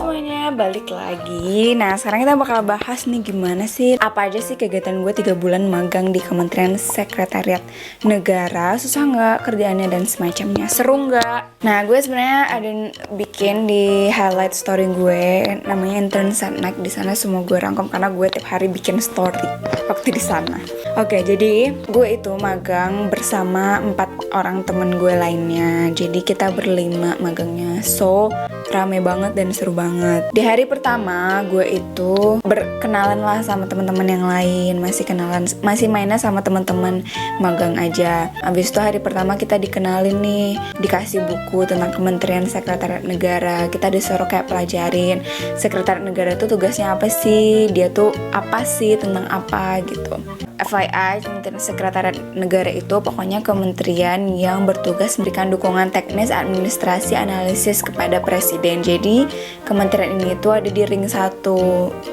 semuanya, balik lagi. Nah, sekarang kita bakal bahas nih gimana sih, apa aja sih kegiatan gue 3 bulan magang di Kementerian Sekretariat Negara. Susah nggak kerjaannya dan semacamnya, seru nggak? Nah, gue sebenarnya ada bikin di highlight story gue, namanya Intern Setnek. Di sana semua gue rangkum karena gue tiap hari bikin story waktu di sana. Oke, jadi gue itu magang bersama 4 orang temen gue lainnya. Jadi kita berlima magangnya. So, rame banget dan seru banget. Di hari pertama gue itu berkenalan lah sama teman-teman yang lain, masih mainnya sama teman-teman magang aja. Abis itu hari pertama kita dikenalin nih, dikasih buku tentang Kementerian Sekretariat Negara. Kita disuruh kayak pelajarin Sekretariat Negara itu tugasnya apa sih, dia tuh apa sih, tentang apa gitu. FYI, Kementerian Sekretariat Negara itu pokoknya kementerian yang bertugas memberikan dukungan teknis, administrasi, analisis kepada presiden. Jadi kementerian ini itu ada di ring 1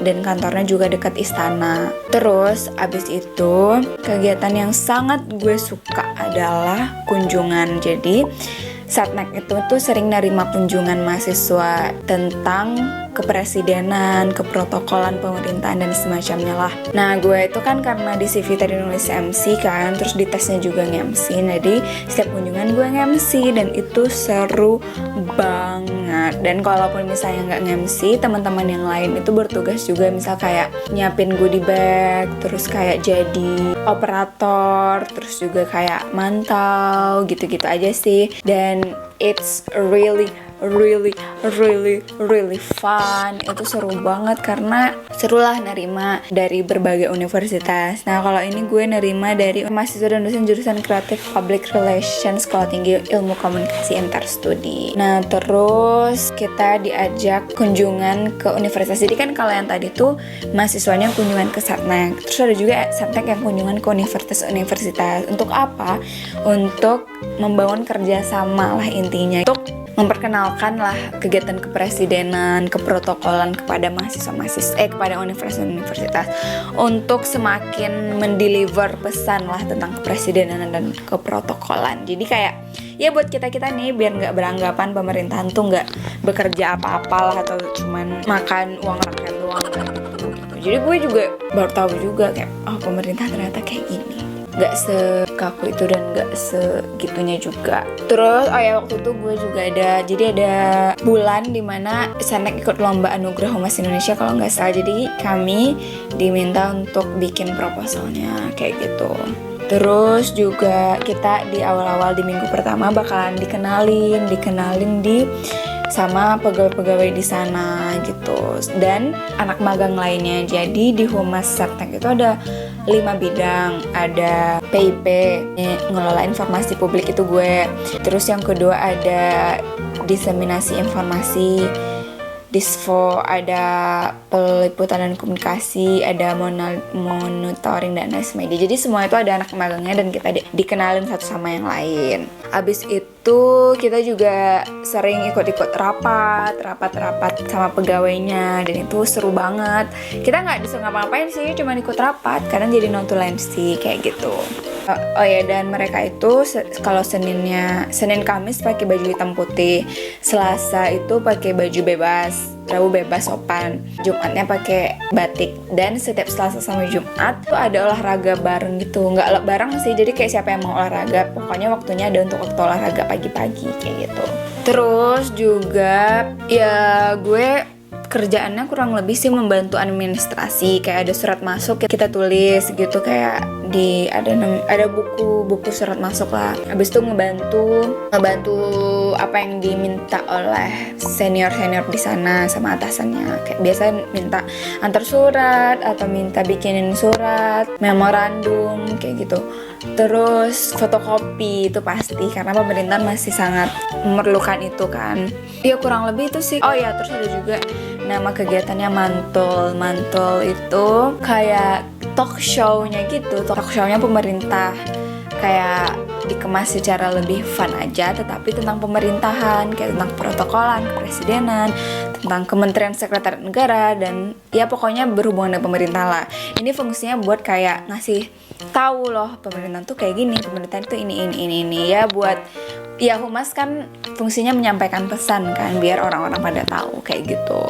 dan kantornya juga dekat istana. Terus abis itu kegiatan yang sangat gue suka adalah kunjungan. Jadi Setnek itu tuh sering nerima kunjungan mahasiswa tentang kepresidenan, keprotokolan pemerintahan dan semacamnya lah. Nah, gue itu kan karena di CV tadi nulis MC kan, terus di tesnya juga nge-MC. Jadi setiap kunjungan gue nge-MC dan itu seru banget. Dan kalaupun misalnya nggak nge-MC, teman-teman yang lain itu bertugas juga, misal kayak nyiapin goodie bag, terus kayak jadi operator, terus juga kayak mantau, gitu-gitu aja sih. Dan it's really fun. Itu seru banget karena serulah nerima dari berbagai universitas. Nah, kalau ini gue nerima dari mahasiswa dan dosen jurusan Kreatif Public Relations Sekolah Tinggi Ilmu Komunikasi Interstudi. Nah, terus kita diajak kunjungan ke universitas. Jadi kan kalau yang tadi tuh mahasiswanya kunjungan ke Setnek, terus ada juga Setnek yang kunjungan ke universitas. Untuk apa? Untuk membangun kerjasama lah intinya, untuk memperkenalkan lah kegiatan kepresidenan, keprotokolan kepada kepada universitas untuk semakin mendeliver pesan lah tentang kepresidenan dan keprotokolan. Jadi kayak ya buat kita nih biar nggak beranggapan pemerintahan tuh nggak bekerja apa-apalah atau cuman makan uang rakyat doang gitu. Jadi gue juga baru tahu juga kayak pemerintah ternyata kayak gini, gak sekaku itu dan gak segitunya juga. Terus waktu itu gue juga ada bulan dimana Setnek ikut lomba anugerah Humas Indonesia kalau gak salah. Jadi kami diminta untuk bikin proposalnya kayak gitu. Terus juga kita di awal-awal di minggu pertama bakalan dikenalin di sama pegawai-pegawai di sana gitu, dan anak magang lainnya. Jadi di Humas Setnek itu ada 5 bidang. Ada PIP, ngelola informasi publik itu gue. Terus yang kedua ada diseminasi informasi, Disfo, ada peliputan dan komunikasi, ada monitoring dan analisis media. Jadi semua itu ada anak magangnya dan kita dikenalin satu sama yang lain. Abis itu kita juga sering ikut-ikut rapat sama pegawainya, dan itu seru banget. Kita nggak disuruh ngapa-ngapain sih, cuma ikut rapat, kadang jadi notulensi kayak gitu. Dan mereka itu kalau Senin Kamis pakai baju hitam putih, Selasa itu pakai baju bebas, Rabu bebas sopan, Jumatnya pakai batik. Dan setiap Selasa sama Jumat tuh ada olahraga bareng gitu, nggak bareng sih, jadi kayak siapa yang mau olahraga, pokoknya waktunya ada untuk waktu olahraga pagi-pagi kayak gitu. Terus juga ya gue kerjaannya kurang lebih sih membantu administrasi, kayak ada surat masuk kita tulis gitu, kayak ada buku surat masuk lah. Habis itu ngebantu apa yang diminta oleh senior di sana sama atasannya. Kayak biasa minta antar surat atau minta bikinin surat, memorandum kayak gitu. Terus fotokopi itu pasti karena pemerintah masih sangat memerlukan itu kan. Ya kurang lebih itu sih. Terus ada juga nama kegiatannya mantul itu kayak talk show-nya gitu. Talk show-nya pemerintah, kayak dikemas secara lebih fun aja, tetapi tentang pemerintahan, kayak tentang protokolan, kepresidenan, tentang Kementerian Sekretariat Negara, dan ya pokoknya berhubungan dengan pemerintah lah. Ini fungsinya buat kayak ngasih tahu loh pemerintahan tuh kayak gini, pemerintahan tuh ini ya, buat ya humas kan fungsinya menyampaikan pesan kan biar orang-orang pada tahu kayak gitu.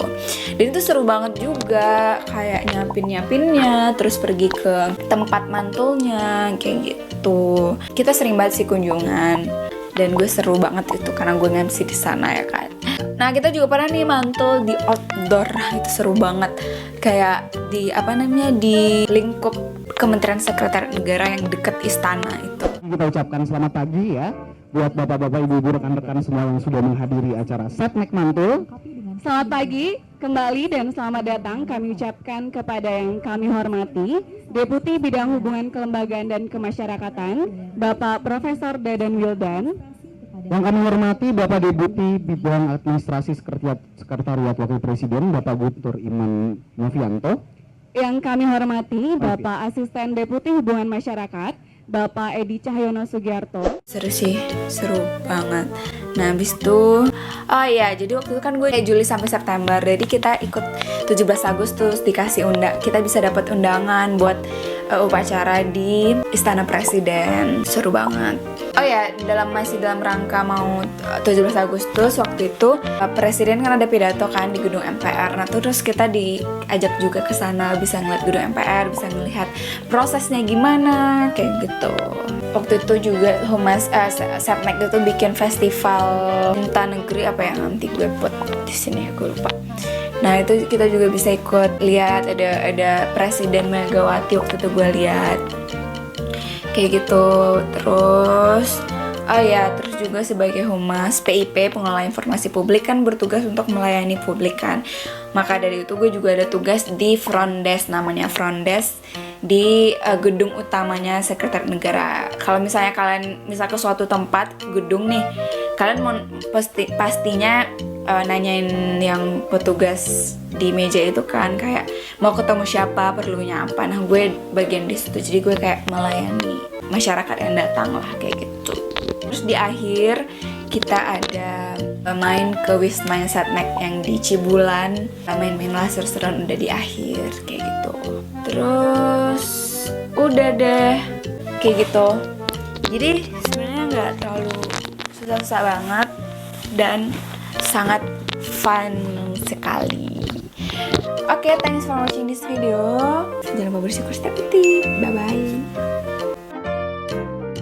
Dan itu seru banget juga, kayak nyiapinnya, terus pergi ke tempat mantulnya kayak gitu. Kita sering banget sih kunjungan, dan gue seru banget itu karena gue MC di sana ya kan. Nah kita juga pernah nih mantul di outdoor, itu seru banget, kayak di di lingkup Kementerian Sekretariat Negara yang deket istana itu. Kita ucapkan selamat pagi ya buat bapak-bapak, ibu-ibu, rekan-rekan semua yang sudah menghadiri acara Setnek Mantul. Selamat pagi kembali dan selamat datang kami ucapkan kepada yang kami hormati Deputi Bidang Hubungan Kelembagaan dan Kemasyarakatan Bapak Profesor Dadan Wildan. Yang kami hormati Bapak Deputi Bidang Administrasi Sekretariat Wakil Presiden Bapak Guntur Iman Novianto. Yang kami hormati Bapak Asisten Deputi Hubungan Masyarakat Bapak Edi Cahyono Sugiarto. Seru sih, seru banget. Nah habis itu, oh iya, jadi waktu itu kan gue Juli sampai September, jadi kita ikut 17 Agustus dikasih kita bisa dapat undangan buat upacara di Istana Presiden. Seru banget. Oh ya, masih dalam rangka mau 17 Agustus waktu itu Presiden kan ada pidato kan di gedung MPR. Nah terus kita diajak juga ke sana, bisa ngeliat gedung MPR, bisa ngelihat prosesnya gimana kayak gitu. Waktu itu juga Humas Setnek itu bikin festival cinta negeri apa yang nanti gue put di sini, gue lupa. Nah itu kita juga bisa ikut lihat, ada Presiden Megawati waktu itu gue lihat kayak gitu. Terus terus juga sebagai humas PIP, pengelola informasi publik, kan bertugas untuk melayani publik kan. Maka dari itu gue juga ada tugas di front desk, namanya front desk di gedung utamanya Sekretariat Negara. Kalau misalnya kalian ke suatu tempat gedung nih, kalian mau pastinya nanyain yang petugas di meja itu kan, kayak mau ketemu siapa, perlunya apa. Nah gue bagian di situ, jadi gue kayak melayani masyarakat yang datang lah kayak gitu. Terus di akhir kita ada main ke Wisma Setnek yang di Cibulan, main-main lah seru-seruan, udah di akhir kayak gitu. Terus udah deh kayak gitu. Jadi sebenarnya nggak terlalu susah-susah banget dan sangat fun sekali. Oke, thanks for watching this video. Jangan lupa bersyukur setiap detik. Bye bye.